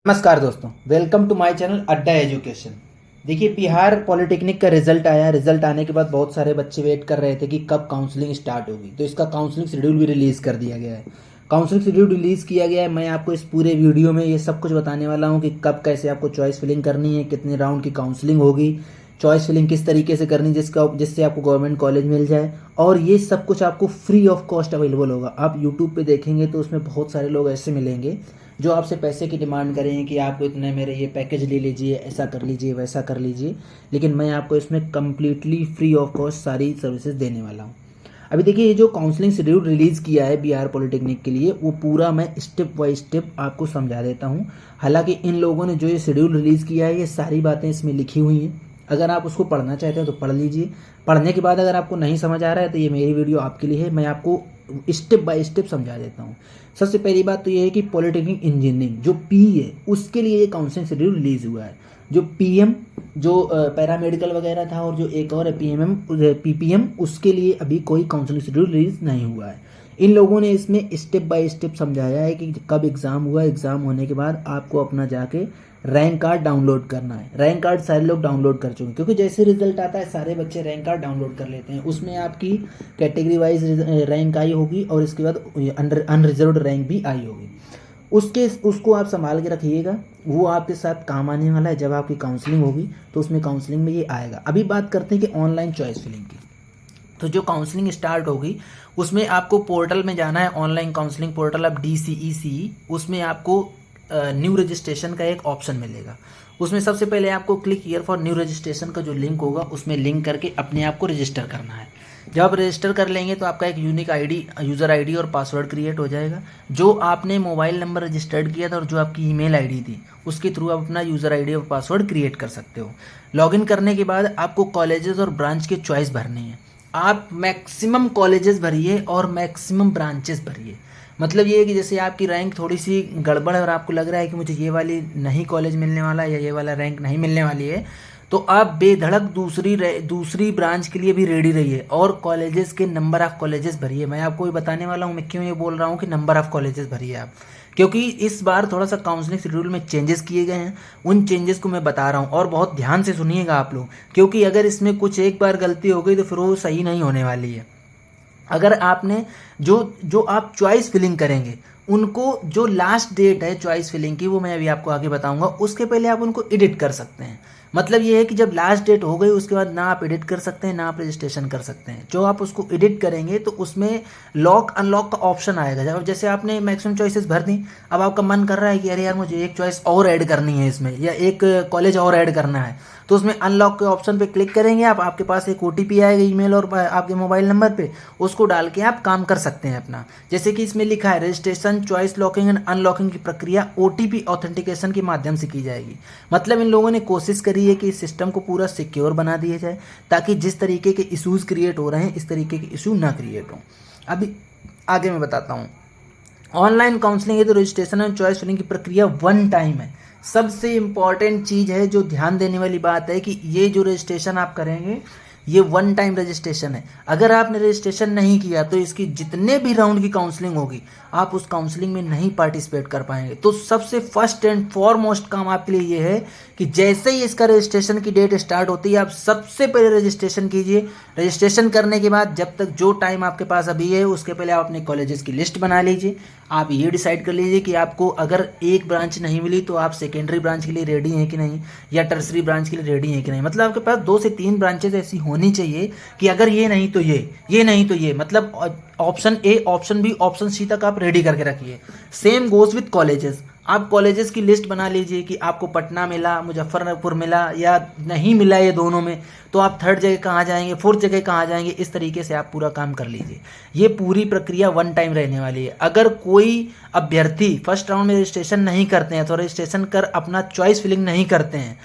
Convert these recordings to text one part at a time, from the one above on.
नमस्कार दोस्तों, welcome to my channel अड्डा एजुकेशन। देखिए, बिहार पॉलिटेक्निक का रिजल्ट आया। रिजल्ट आने के बाद बहुत सारे बच्चे वेट कर रहे थे कि कब काउंसलिंग स्टार्ट होगी, तो इसका काउंसलिंग शेड्यूल भी रिलीज़ कर दिया गया है। काउंसलिंग शेड्यूल रिलीज़ किया गया है। मैं आपको इस पूरे वीडियो में ये सब कुछ बताने वाला हूँ कि कब कैसे आपको चॉइस फिलिंग करनी है, कितने राउंड की काउंसलिंग होगी, चॉइस फिलिंग किस तरीके से करनी जिससे आपको गवर्नमेंट कॉलेज मिल जाए, और ये सब कुछ आपको फ्री ऑफ कॉस्ट अवेलेबल होगा। आप यूट्यूब पे देखेंगे तो उसमें बहुत सारे लोग ऐसे मिलेंगे जो आपसे पैसे की डिमांड करेंगे कि आपको इतने मेरे ये पैकेज ले लीजिए, ऐसा कर लीजिए, वैसा कर लीजिए। लेकिन मैं आपको इसमें कम्प्लीटली फ्री ऑफ कॉस्ट सारी सर्विसेज देने वाला हूँ। अभी देखिए, ये जो काउंसलिंग शेड्यूल रिलीज़ किया है बिहार पॉलिटेक्निक के लिए, वो पूरा मैं स्टेप बाय स्टेप आपको समझा देता हूँ। हालांकि इन लोगों ने जो ये शेड्यूल रिलीज़ किया है, ये सारी बातें इसमें लिखी हुई हैं। अगर आप उसको पढ़ना चाहते हो तो पढ़ लीजिए। पढ़ने के बाद अगर आपको नहीं समझ आ रहा है तो ये मेरी वीडियो आपके लिए है। मैं आपको स्टेप बाय स्टेप समझा देता हूँ। सबसे पहली बात तो ये है कि पॉलिटेक्निक इंजीनियरिंग जो पी है, उसके लिए ये काउंसलिंग शेड्यूल रिलीज़ हुआ है। जो पीएम, जो पैरामेडिकल वगैरह था, और जो एक और है पीएमएम, पीपीएम, उसके लिए अभी कोई काउंसलिंग शेड्यूल रिलीज नहीं हुआ है। इन लोगों ने इसमें स्टेप बाय स्टेप समझाया है कि कब एग्ज़ाम हुआ, एग्ज़ाम होने के बाद आपको अपना जाके रैंक कार्ड डाउनलोड करना है। रैंक कार्ड सारे लोग डाउनलोड कर चुके हैं, क्योंकि जैसे रिजल्ट आता है सारे बच्चे रैंक कार्ड डाउनलोड कर लेते हैं। उसमें आपकी कैटेगरी वाइज रैंक आई होगी, और इसके बाद अनरिजर्व्ड रैंक भी आई होगी। उसको आप संभाल के रखिएगा, वो आपके साथ काम आने वाला है। जब आपकी काउंसलिंग होगी तो उसमें काउंसलिंग में ये आएगा। अभी बात करते हैं कि ऑनलाइन चॉइस फिलिंग की। तो जो काउंसलिंग स्टार्ट होगी उसमें आपको पोर्टल में जाना है, ऑनलाइन काउंसलिंग पोर्टल अब DCECE। उसमें आपको न्यू रजिस्ट्रेशन का एक ऑप्शन मिलेगा। उसमें सबसे पहले आपको click here for new registration का जो लिंक होगा उसमें लिंक करके अपने आप को रजिस्टर करना है। जब आप रजिस्टर कर लेंगे तो आपका एक यूनिक आईडी, यूज़र आईडी और पासवर्ड क्रिएट हो जाएगा। जो आपने मोबाइल नंबर रजिस्टर्ड किया था और जो आपकी ईमेल आईडी थी, उसके थ्रू आप अपना यूज़र आईडी और पासवर्ड क्रिएट कर सकते हो। लॉगिन करने के बाद आपको कॉलेजेस और ब्रांच के चॉइस भरनी है। आप मैक्सिमम कॉलेजेस भरिए और मैक्सिमम ब्रांचेस भरिए। मतलब ये है कि जैसे आपकी रैंक थोड़ी सी गड़बड़ है और आपको लग रहा है कि मुझे ये वाली नहीं कॉलेज मिलने वाला है या ये वाला रैंक नहीं मिलने वाली है, तो आप बेधड़क दूसरी ब्रांच के लिए भी रेडी रहिए और कॉलेजेस के नंबर ऑफ़ कॉलेजेस भरिए। मैं आपको ये बताने वाला हूँ, मैं क्यों ये बोल रहा हूँ कि नंबर ऑफ़ कॉलेजेस भरिए आप, क्योंकि इस बार थोड़ा सा काउंसलिंग शेड्यूल में चेंजेस किए गए हैं। उन चेंजेस को मैं बता रहा हूँ और बहुत ध्यान से सुनिएगा आप लोग, क्योंकि अगर इसमें कुछ एक बार गलती हो गई तो फिर वो सही नहीं होने वाली है। अगर आपने जो जो आप चॉइस फिलिंग करेंगे, उनको जो लास्ट डेट है चॉइस फिलिंग की, वो मैं अभी आपको आगे बताऊंगा। उसके पहले आप उनको एडिट कर सकते हैं। मतलब ये है कि जब लास्ट डेट हो गई उसके बाद ना आप एडिट कर सकते हैं ना आप रजिस्ट्रेशन कर सकते हैं। जो आप उसको एडिट करेंगे तो उसमें लॉक अनलॉक का ऑप्शन आएगा। जब जैसे आपने मैक्सिमम चॉइसेस भर दी, अब आपका मन कर रहा है कि अरे यार मुझे एक चॉइस और ऐड करनी है इसमें, या एक कॉलेज और ऐड करना है, तो उसमें अनलॉक के ऑप्शन पे क्लिक करेंगे आप। आपके पास एक OTP आएगा ईमेल और आपके मोबाइल नंबर पे, उसको डाल के आप काम कर सकते हैं अपना। जैसे कि इसमें लिखा है registration, choice locking and unlocking की प्रक्रिया OTP ऑथेंटिकेशन के माध्यम से की जाएगी। मतलब इन लोगों ने कोशिश करी है कि इस सिस्टम को पूरा सिक्योर बना दिया जाए, ताकि जिस तरीके के इशूज़ क्रिएट हो रहे हैं इस तरीके के इशू ना क्रिएट हों। अभी आगे मैं बताता हूँ। ऑनलाइन काउंसलिंग है तो रजिस्ट्रेशन एंड चॉइस फिलिंग की प्रक्रिया वन टाइम है। सबसे इम्पॉर्टेंट चीज़ है, जो ध्यान देने वाली बात है, कि ये जो रजिस्ट्रेशन आप करेंगे ये वन टाइम रजिस्ट्रेशन है। अगर आपने रजिस्ट्रेशन नहीं किया तो इसकी जितने भी राउंड की काउंसलिंग होगी आप उस काउंसलिंग में नहीं पार्टिसिपेट कर पाएंगे। तो सबसे फर्स्ट एंड फॉरमोस्ट काम आपके लिए ये है कि जैसे ही इसका रजिस्ट्रेशन की डेट स्टार्ट होती है आप सबसे पहले रजिस्ट्रेशन कीजिए। रजिस्ट्रेशन करने के बाद जब तक जो टाइम आपके पास अभी है उसके पहले आप अपने कॉलेजेस की लिस्ट बना लीजिए। आप ये डिसाइड कर लीजिए कि आपको अगर एक ब्रांच नहीं मिली तो आप सेकेंडरी ब्रांच के लिए रेडी हैं कि नहीं, या टर्सरी ब्रांच के लिए रेडी हैं कि नहीं। मतलब आपके पास 2 से 3 ब्रांचेज ऐसी होनी चाहिए कि अगर ये नहीं तो ये नहीं तो ये, मतलब option A, option B, option C तक आप रेडी करके रखिए। Same goes with colleges. आप कॉलेजेस की लिस्ट बना लीजिए कि आपको पटना मिला, मुजफ्फरपुर मिला, या नहीं मिला ये दोनों में, तो आप थर्ड जगह कहाँ जाएंगे, फोर्थ जगह कहाँ जाएंगे। इस तरीके से आप पूरा काम कर लीजिए। ये पूरी प्रक्रिया वन टाइम रहने वाली है। अगर कोई अभ्यर्थी फर्स्ट राउंड में रजिस्ट्रेशन नहीं करते हैं तो रजिस्ट्रेशन कर अपना चॉइस फिलिंग नहीं करते हैं,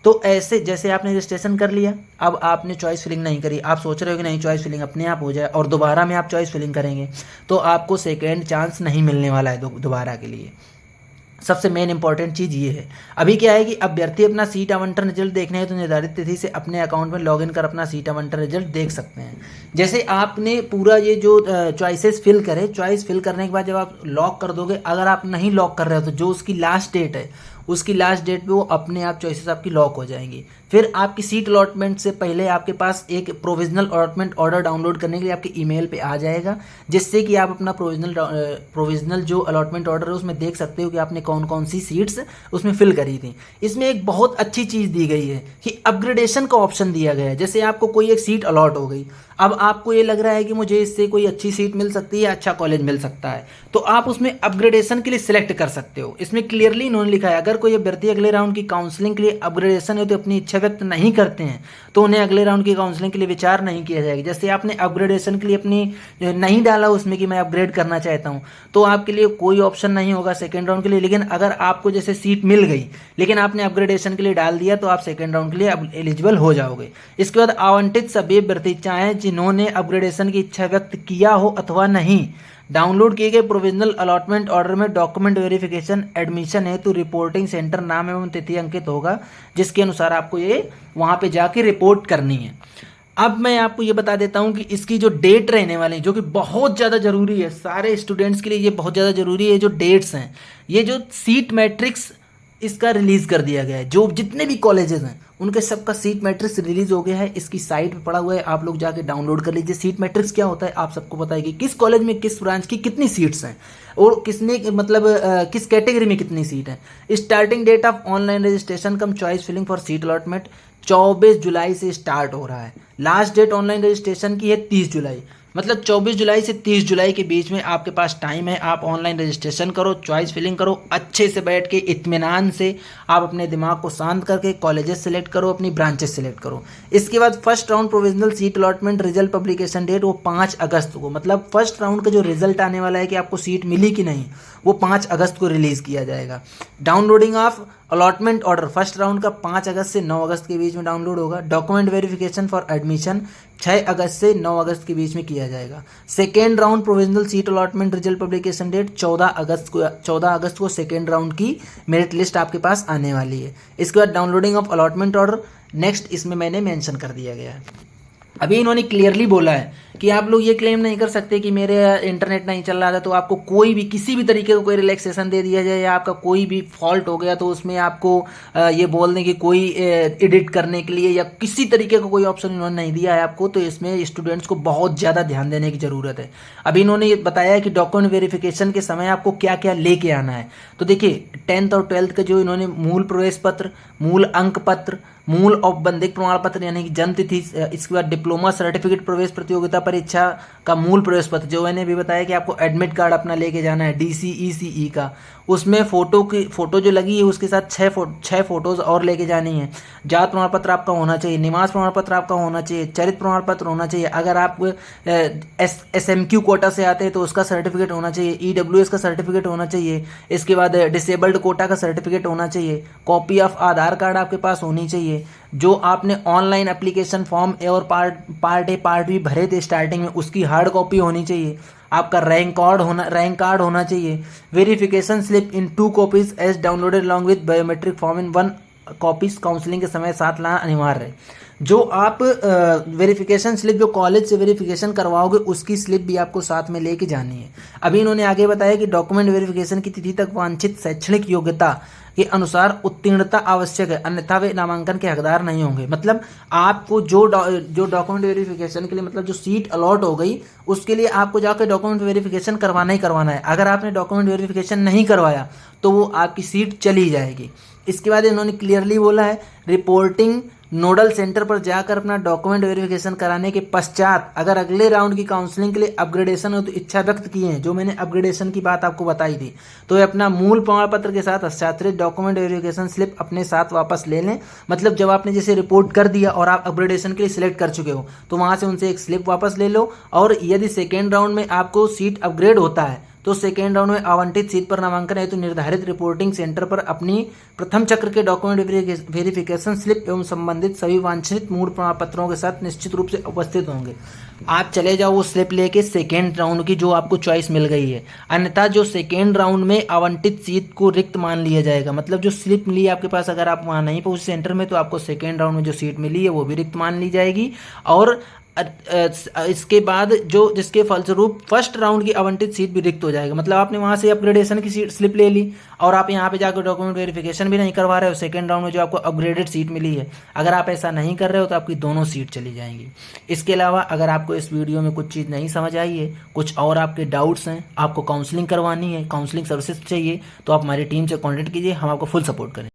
तो ऐसे जैसे आपने रजिस्ट्रेशन कर लिया, अब आपने चॉइस फिलिंग नहीं करी, आप सोच रहे हो कि नहीं चॉइस फिलिंग अपने आप हो जाए, और दोबारा में आप चॉइस फिलिंग करेंगे तो आपको सेकेंड चांस नहीं मिलने वाला है दोबारा के लिए। सबसे मेन इंपॉर्टेंट चीज़ ये है। अभी क्या है कि अभ्यर्थी अपना सीट आवंटन रिजल्ट देखने है तो निर्धारित तिथि से अपने अकाउंट में लॉगिन कर अपना सीट आवंटन रिजल्ट देख सकते हैं। जैसे आपने पूरा ये जो चॉइसेस फिल करे, चॉइस फिल करने के बाद जब आप लॉक कर दोगे, अगर आप नहीं लॉक कर रहे हो तो जो उसकी लास्ट डेट है उसकी लास्ट डेट पे वो अपने आप चॉइसेस आपकी लॉक हो जाएंगी। फिर आपकी सीट अलॉटमेंट से पहले आपके पास एक प्रोविजनल अलॉटमेंट ऑर्डर डाउनलोड करने के लिए आपके ईमेल पे आ जाएगा, जिससे कि आप अपना प्रोविजनल जो अलॉटमेंट ऑर्डर है उसमें देख सकते हो कि आपने कौन कौन सी सीट्स उसमें फिल करी थी। इसमें एक बहुत अच्छी चीज़ दी गई है कि अपग्रेडेशन का ऑप्शन दिया गया है। जैसे आपको कोई एक सीट अलॉट हो गई, अब आपको ये लग रहा है कि मुझे इससे कोई अच्छी सीट मिल सकती है, अच्छा कॉलेज मिल सकता है, तो आप उसमें अपग्रेडेशन के लिए सिलेक्ट कर सकते हो। इसमें क्लियरली इन्होंने लिखा है अगर कोई अभ्यर्थी अगले राउंड की काउंसलिंग के लिए अपग्रेडेशन है तो अपनी इच्छा व्यक्त नहीं करते हैं तो उन्हें अगले राउंड की काउंसलिंग के लिए विचार नहीं किया जाएगा। जैसे आपने अपग्रेडेशन के लिए अपनी नहीं डाला उसमें कि मैं अपग्रेड करना चाहता हूँ, तो आपके लिए कोई ऑप्शन नहीं होगा सेकेंड राउंड के लिए। लेकिन अगर आपको जैसे सीट मिल गई लेकिन आपने अपग्रेडेशन के लिए डाल दिया तो आप सेकेंड राउंड के लिए अब एलिजिबल हो जाओगे। इसके बाद आवंटित सभी अभ्यर्थी चाहे जिन्होंने अपग्रेडेशन की इच्छा व्यक्त किया हो अथवा नहीं, डाउनलोड किए गए प्रोविजनल अलॉटमेंट ऑर्डर में डॉक्यूमेंट वेरिफिकेशन एडमिशन हेतु रिपोर्टिंग सेंटर नाम एवं तिथि अंकित होगा, जिसके अनुसार आपको ये वहां पे जाके रिपोर्ट करनी है। अब मैं आपको ये बता देता हूँ कि इसकी जो डेट रहने वाली है, जो कि बहुत ज़्यादा जरूरी है सारे स्टूडेंट्स के लिए, ये बहुत ज़्यादा जरूरी है। जो डेट्स हैं, ये जो सीट मैट्रिक्स इसका रिलीज कर दिया गया है, जो जितने भी कॉलेजेस हैं उनके सबका सीट मैट्रिक्स रिलीज हो गया है। इसकी साइट पे पड़ा हुआ है, आप लोग जाके डाउनलोड कर लीजिए। सीट मैट्रिक्स क्या होता है आप सबको पता है कि किस कॉलेज में किस ब्रांच की कितनी सीट्स हैं और किसने मतलब किस कैटेगरी में कितनी सीट है। Starting date of online registration cum choice filling for seat allotment 24 जुलाई से स्टार्ट हो रहा है। लास्ट डेट ऑनलाइन रजिस्ट्रेशन की है 30 जुलाई, मतलब 24 जुलाई से 30 जुलाई के बीच में आपके पास टाइम है। आप ऑनलाइन रजिस्ट्रेशन करो, चॉइस फिलिंग करो, अच्छे से बैठ के इत्मीनान से आप अपने दिमाग को शांत करके कॉलेजेस सेलेक्ट करो, अपनी ब्रांचेस सेलेक्ट करो। इसके बाद first round provisional seat allotment result publication date वो 5 अगस्त को, मतलब फर्स्ट राउंड का जो रिजल्ट आने वाला है कि आपको सीट मिली कि नहीं, वो 5 अगस्त को रिलीज किया जाएगा। Downloading of allotment order first round का 5 अगस्त से 9 अगस्त के बीच में डाउनलोड होगा। डॉक्यूमेंट वेरिफिकेशन फॉर एडमिशन 6 अगस्त से 9 अगस्त के बीच में किया जाएगा। Second round provisional seat allotment result publication date 14 अगस्त को सेकेंड राउंड की मेरिट लिस्ट आपके पास आने वाली है। इसके बाद downloading of allotment order next इसमें मैंने मेंशन कर दिया गया है। अभी इन्होंने क्लियरली बोला है कि आप लोग ये क्लेम नहीं कर सकते कि मेरे इंटरनेट नहीं चल रहा था तो आपको कोई भी किसी भी तरीके का कोई रिलैक्सेशन दे दिया जाए, या आपका कोई भी फॉल्ट हो गया तो उसमें आपको ये बोल दें कि कोई एडिट करने के लिए या किसी तरीके का कोई ऑप्शन इन्होंने नहीं दिया है आपको। तो इसमें स्टूडेंट्स को बहुत ज़्यादा ध्यान देने की ज़रूरत है। अभी इन्होंने ये बताया है कि डॉक्यूमेंट वेरिफिकेशन के समय आपको क्या क्या लेके आना है। तो देखिए 10th और 12th का जो इन्होंने मूल प्रवेश पत्र, मूल अंक पत्र, मूल औपबंधिक प्रमाण पत्र यानी कि जन्म तिथि, इसके बाद डिप्लोमा सर्टिफिकेट, प्रवेश प्रतियोगिता परीक्षा का मूल प्रवेश पत्र, जो मैंने भी बताया कि आपको एडमिट कार्ड अपना लेके जाना है DCECE का, उसमें फोटो जो लगी है उसके साथ 6 फोटोज और लेके जानी है। जात प्रमाण पत्र आपका होना चाहिए, निवास प्रमाण पत्र आपका होना चाहिए, चरित्र प्रमाण पत्र होना चाहिए। अगर आप SMQ कोटा से आते हैं तो उसका सर्टिफिकेट होना चाहिए, EWS का सर्टिफिकेट होना चाहिए। इसके बाद डिसेबल्ड कोटा का सर्टिफिकेट होना चाहिए। कॉपी ऑफ आधार कार्ड आपके पास होनी चाहिए। जो आपने ऑनलाइन एप्लीकेशन फॉर्म ए और पार्ट ए पार्ट बी भरे थे स्टार्टिंग में, उसकी हार्ड कॉपी होनी चाहिए। आपका रैंक कार्ड होना चाहिए। Verification slip in 2 copies as downloaded along with biometric form in 1 copies counselling के समय साथ लाना अनिवार्य है। जो आप वेरिफिकेशन स्लिप जो कॉलेज से वेरिफिकेशन करवाओगे उसकी स्लिप भी आपको साथ में लेके जानी है। अभी इन्होंने आगे बताया कि डॉक्यूमेंट वेरिफिकेशन की तिथि तक वांछित शैक्षणिक योग्यता के अनुसार उत्तीर्णता आवश्यक है, अन्यथा वे नामांकन के हकदार नहीं होंगे। मतलब आपको जो डॉक्यूमेंट वेरिफिकेशन के लिए मतलब जो सीट अलॉट हो गई उसके लिए आपको जाकर डॉक्यूमेंट वेरिफिकेशन करवाना ही करवाना है। अगर आपने डॉक्यूमेंट वेरिफिकेशन नहीं करवाया तो वो आपकी सीट चली जाएगी। इसके बाद इन्होंने क्लियरली बोला है रिपोर्टिंग नोडल सेंटर पर जाकर अपना डॉक्यूमेंट वेरिफिकेशन कराने के पश्चात अगर अगले राउंड की काउंसलिंग के लिए अपग्रेडेशन हो तो इच्छा व्यक्त किए हैं, जो मैंने अपग्रेडेशन की बात आपको बताई थी, तो ये अपना मूल प्रमाण पत्र के साथ हस्ताक्षरित डॉक्यूमेंट वेरिफिकेशन स्लिप अपने साथ वापस ले लें। मतलब जब आपने जैसे रिपोर्ट कर दिया और आप अपग्रेडेशन के लिए सिलेक्ट कर चुके हो तो वहां से उनसे एक स्लिप वापस ले लो। और यदि सेकेंड राउंड में आपको सीट अपग्रेड होता है तो सेकेंड राउंड में आवंटित सीट पर नामांकन है तो निर्धारित रिपोर्टिंग सेंटर पर अपनी प्रथम चक्र के डॉक्यूमेंट वेरिफिकेशन स्लिप एवं संबंधित सभी वांछित मूल प्रमाण पत्रों के साथ निश्चित रूप से उपस्थित होंगे। आप चले जाओ वो स्लिप लेके सेकेंड राउंड की जो आपको चॉइस मिल गई है, अन्यथा जो सेकेंड राउंड में आवंटित सीट को रिक्त मान लिया जाएगा। मतलब जो स्लिप मिली आपके पास अगर आप वहाँ नहीं पहुँचे सेंटर में तो आपको सेकेंड राउंड में जो सीट मिली है वो भी रिक्त मान ली जाएगी। और इसके बाद जो जिसके फलस्वरूप फर्स्ट राउंड की आवंटित सीट भी रिक्त हो जाएगी। मतलब आपने वहाँ से अपग्रेडेशन की सीट स्लिप ले ली और आप यहाँ पे जाकर डॉक्यूमेंट वेरिफिकेशन भी नहीं करवा रहे हो, सेकंड राउंड में जो आपको अपग्रेडेड सीट मिली है, अगर आप ऐसा नहीं कर रहे हो तो आपकी दोनों सीट चली जाएंगी। इसके अलावा अगर आपको इस वीडियो में कुछ चीज़ नहीं समझ आई है, कुछ और आपके डाउट्स हैं, आपको काउंसलिंग करवानी है, काउंसलिंग सर्विसेज चाहिए, तो आप हमारी टीम से कॉन्टेक्ट कीजिए, हम आपको फुल सपोर्ट करें।